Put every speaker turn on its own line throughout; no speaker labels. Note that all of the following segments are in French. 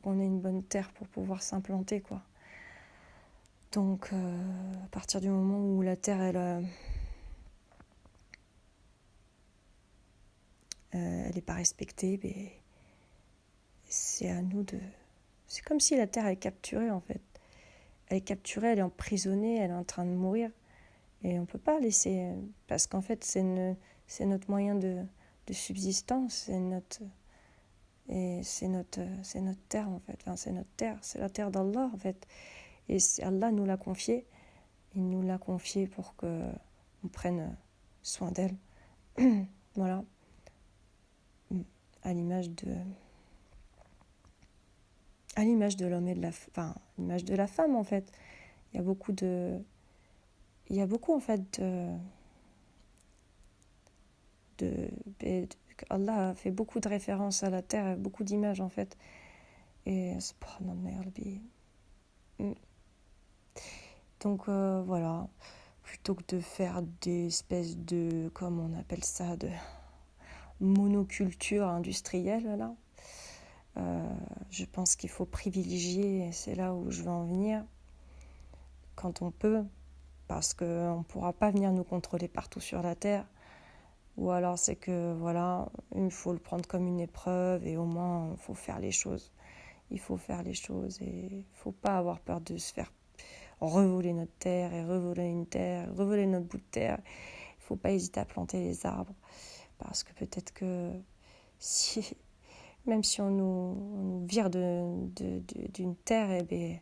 qu'on ait une bonne terre pour pouvoir s'implanter, quoi. Donc, à partir du moment où la terre, elle est pas respectée, ben, c'est à nous de... C'est comme si la terre est capturée, en fait. Elle est capturée, elle est emprisonnée, elle est en train de mourir. Et on ne peut pas laisser... Parce qu'en fait, c'est notre moyen de subsistance, c'est notre terre, en fait. Enfin, c'est notre terre, c'est la terre d'Allah, en fait. Et Allah nous l'a confiée. Il nous l'a confiée pour qu'on prenne soin d'elle. Voilà. À l'image de l'homme et de à l'image de la femme, en fait. Il y a beaucoup en fait Allah a fait beaucoup de références à la terre, beaucoup d'images en fait. Et subhanallah. Donc voilà, plutôt que de faire des espèces de, comme on appelle ça, de monoculture industrielle là, je pense qu'il faut privilégier, et c'est là où je veux en venir, quand on peut, parce qu'on ne pourra pas venir nous contrôler partout sur la terre. Ou alors c'est que voilà, il faut le prendre comme une épreuve et au moins il faut faire les choses. Il faut faire les choses et il ne faut pas avoir peur de se faire revoler notre terre et revoler une terre, revoler notre bout de terre. Il ne faut pas hésiter à planter les arbres parce que peut-être que même si on nous vire d'une terre, eh bien,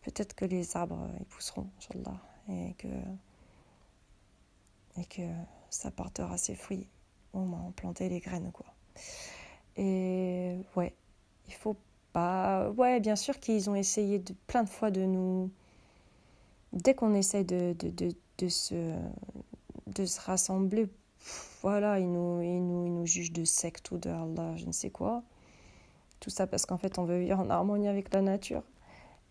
peut-être que les arbres ils pousseront, Inch'Allah, et que ça portera ses fruits. Au moins, planter les graines, quoi. Et ouais, il faut pas... Ouais, bien sûr qu'ils ont essayé plein de fois de nous... Dès qu'on essaie de se rassembler, voilà, ils nous jugent de secte ou de Allah, je ne sais quoi. Tout ça parce qu'en fait, on veut vivre en harmonie avec la nature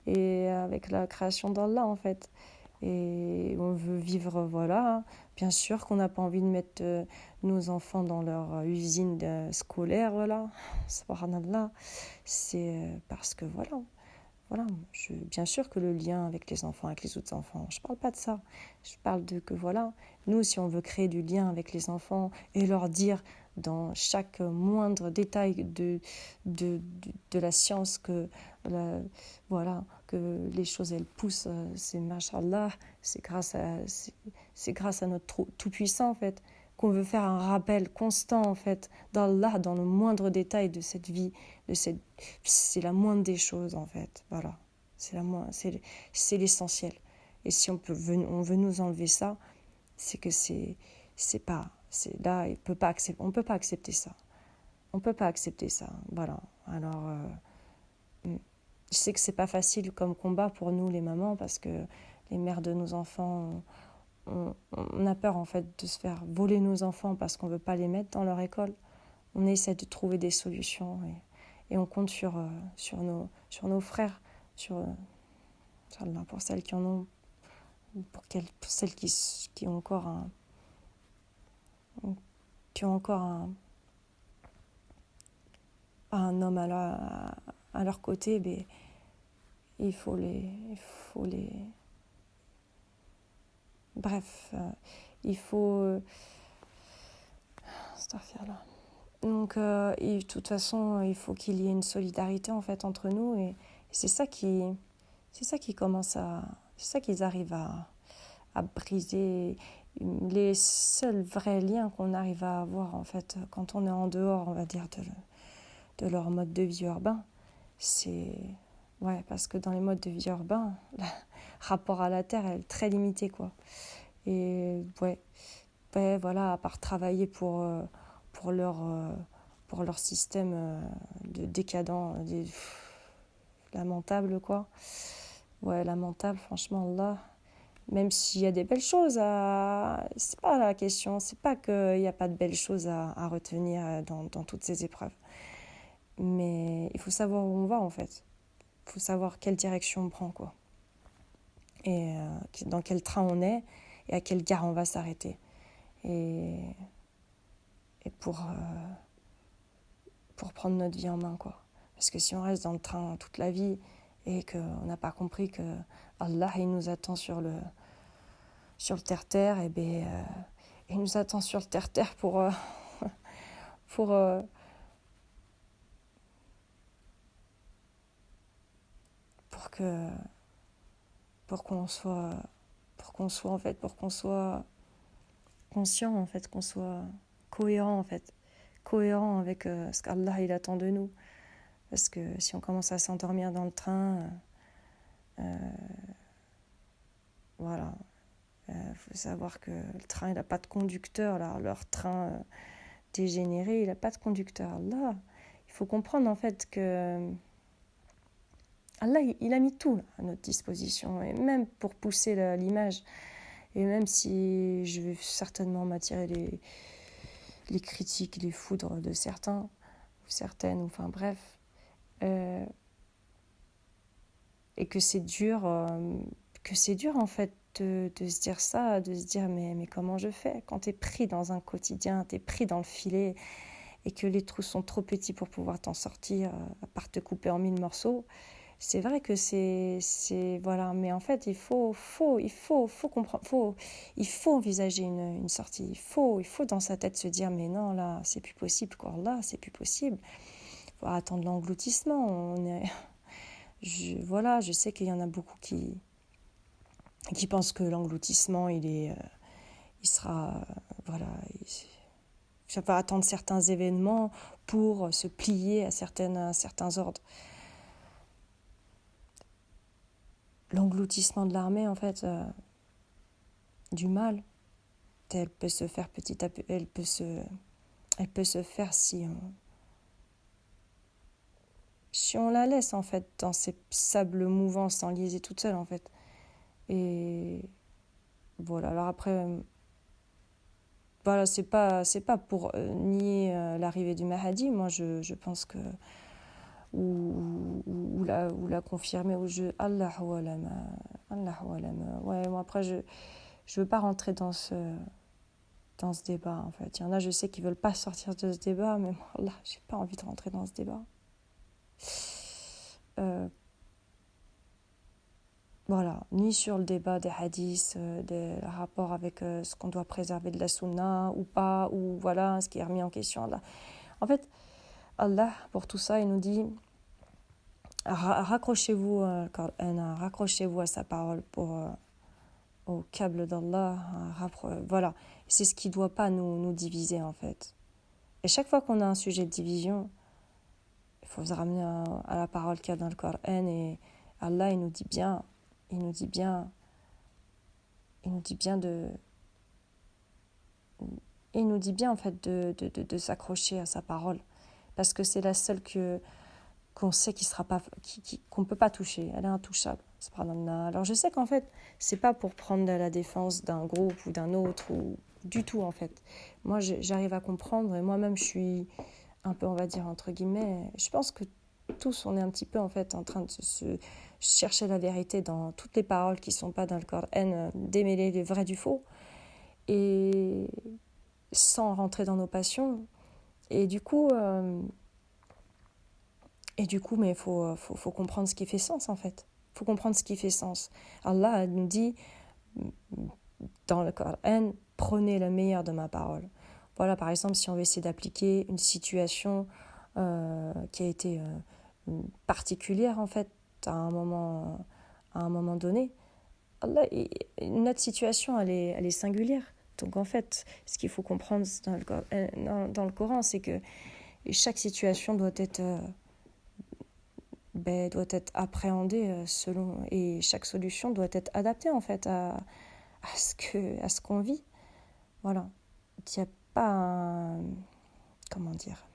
et avec la création d'Allah, en fait. Et on veut vivre, voilà. Bien sûr qu'on n'a pas envie de mettre nos enfants dans leur usine scolaire, voilà. Subhanallah. C'est parce que, voilà. Bien sûr que le lien avec les enfants, avec les autres enfants, je ne parle pas de ça. Je parle de que, voilà, nous, si on veut créer du lien avec les enfants et leur dire dans chaque moindre détail de la science voilà, que les choses, elles poussent, c'est machallah, c'est grâce à notre Tout-Puissant, en fait, qu'on veut faire un rappel constant, en fait, d'Allah, dans le moindre détail de cette vie, c'est la moindre des choses, en fait, voilà, c'est l'essentiel. Et si on veut nous enlever ça, c'est que c'est là, on peut pas accepter ça. On peut pas accepter ça, voilà. Alors, je sais que c'est pas facile comme combat pour nous, les mamans, parce que les mères de nos enfants, on a peur en fait de se faire voler nos enfants parce qu'on veut pas les mettre dans leur école. On essaie de trouver des solutions et on compte sur nos frères, pour celles qui en ont, pour celles qui ont encore un homme à leur côté, ben, il faut les bref, il faut donc de toute façon il faut qu'il y ait une solidarité en fait entre nous et c'est ça qu'ils arrivent à briser les seuls vrais liens qu'on arrive à avoir en fait quand on est en dehors, on va dire, de leur mode de vie urbain. C'est parce que dans les modes de vie urbains, le rapport à la terre est très limité, quoi. Et voilà, à part travailler pour leur système de décadent, lamentable, quoi. Lamentable, franchement, Allah. Même s'il y a des belles choses c'est pas la question, c'est pas qu'il n'y a pas de belles choses à retenir dans toutes ces épreuves. Mais il faut savoir où on va, en fait. Il faut savoir quelle direction on prend, quoi. Et dans quel train on est et à quelle gare on va s'arrêter. Et pour prendre notre vie en main, quoi. Parce que si on reste dans le train toute la vie et qu'on n'a pas compris que Allah il nous attend sur le terre-terre, et il nous attend sur le terre-terre pour, pour que pour qu'on soit en fait, pour qu'on soit conscient en fait, qu'on soit cohérent en fait, cohérent avec ce qu'Allah il attend de nous. Parce que si on commence à s'endormir dans le train, voilà, faut savoir que le train il n'a pas de conducteur, là, leur train dégénéré, il n'a pas de conducteur. Là, il faut comprendre en fait que Allah il a mis tout là, à notre disposition, et même pour pousser l'image. Et même si je vais certainement m'attirer les critiques, les foudres de certains, ou certaines, enfin bref, et que c'est dur en fait de se dire ça, de se dire mais comment je fais quand t'es pris dans un quotidien, t'es pris dans le filet, et que les trous sont trop petits pour pouvoir t'en sortir, à part te couper en 1000 morceaux. C'est vrai que c'est voilà, mais en fait il faut comprendre, il faut envisager une sortie, il faut dans sa tête se dire mais non là c'est plus possible quoi, là c'est plus possible, il faut attendre l'engloutissement. Je sais qu'il y en a beaucoup qui pensent que l'engloutissement il sera voilà, ça va attendre certains événements pour se plier à certains ordres. L'engloutissement de l'armée, en fait, du mal, elle peut se faire petit à petit, elle peut se faire si on la laisse, en fait, dans ces sables mouvants, s'enliser toute seule, en fait. Et voilà, alors après, voilà, c'est pas pour nier l'arrivée du Mahdi. Moi, je pense que ou la confirmer, ou Allahu alam, ouais, moi après je veux pas rentrer dans ce débat en fait. Il y en a, je sais, qui veulent pas sortir de ce débat, mais moi là j'ai pas envie de rentrer dans ce débat. Voilà, ni sur le débat des hadiths, des rapports avec ce qu'on doit préserver de la sunna ou pas, ou voilà, ce qui est remis en question là. En fait, Allah, pour tout ça, il nous dit raccrochez-vous raccrochez-vous à sa parole au câble d'Allah. Voilà, c'est ce qui ne doit pas nous diviser en fait. Et chaque fois qu'on a un sujet de division, il faut se ramener à la parole qu'il y a dans le Coran, et Allah il nous dit bien en fait de s'accrocher à sa parole, parce que c'est la seule qu'on sait qu'on ne peut pas toucher, elle est intouchable. Alors je sais qu'en fait, c'est pas pour prendre la défense d'un groupe ou d'un autre, ou du tout en fait. Moi j'arrive à comprendre, et moi-même je suis un peu, on va dire entre guillemets, je pense que tous on est un petit peu en fait en train de se chercher la vérité dans toutes les paroles qui sont pas dans le Coran, démêler le vrai du faux, et sans rentrer dans nos passions. Et du coup, mais il faut comprendre ce qui fait sens, en fait. Il faut comprendre ce qui fait sens. Allah nous dit, dans le Coran, prenez le meilleur de ma parole. Voilà, par exemple, si on veut essayer d'appliquer une situation qui a été particulière, en fait, à un moment donné, Allah, notre situation, elle est singulière. Donc, en fait, ce qu'il faut comprendre dans le Coran, c'est que chaque situation doit être appréhendée selon, et chaque solution doit être adaptée en fait à ce qu'on vit. Voilà, il n'y a pas comment dire,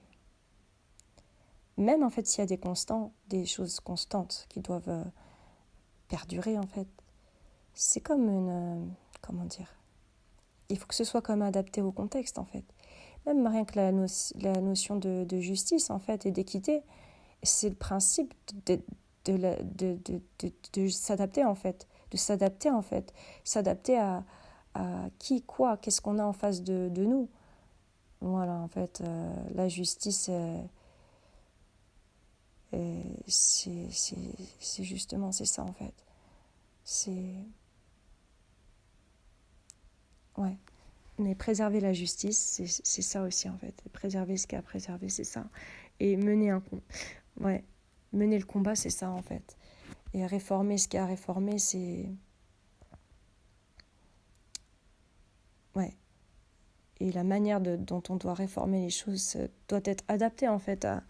même en fait s'il y a des choses constantes qui doivent perdurer en fait, c'est comme comment dire, il faut que ce soit comme adapté au contexte en fait. Même rien que la notion de justice en fait et d'équité, c'est le principe de s'adapter en fait, s'adapter à qui, quoi, qu'est-ce qu'on a en face de nous. Voilà, en fait, la justice, Et c'est justement, c'est ça en fait. C'est... Ouais. Mais préserver la justice, c'est ça aussi en fait. Préserver ce qu'il y a à préserver, c'est ça. Et ouais. Mener le combat, c'est ça en fait. Et réformer ce qu'il y a à réformer, c'est... Ouais. Et la manière dont on doit réformer les choses doit être adaptée en fait à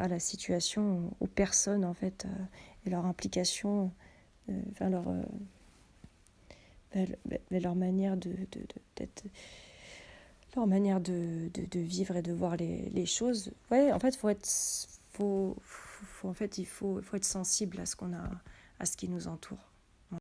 la situation, aux personnes en fait, et leur implication, enfin leur manière d'être, leur manière de vivre et de voir les choses. Ouais, en fait, faut être sensible à ce qu'on a, à ce qui nous entoure.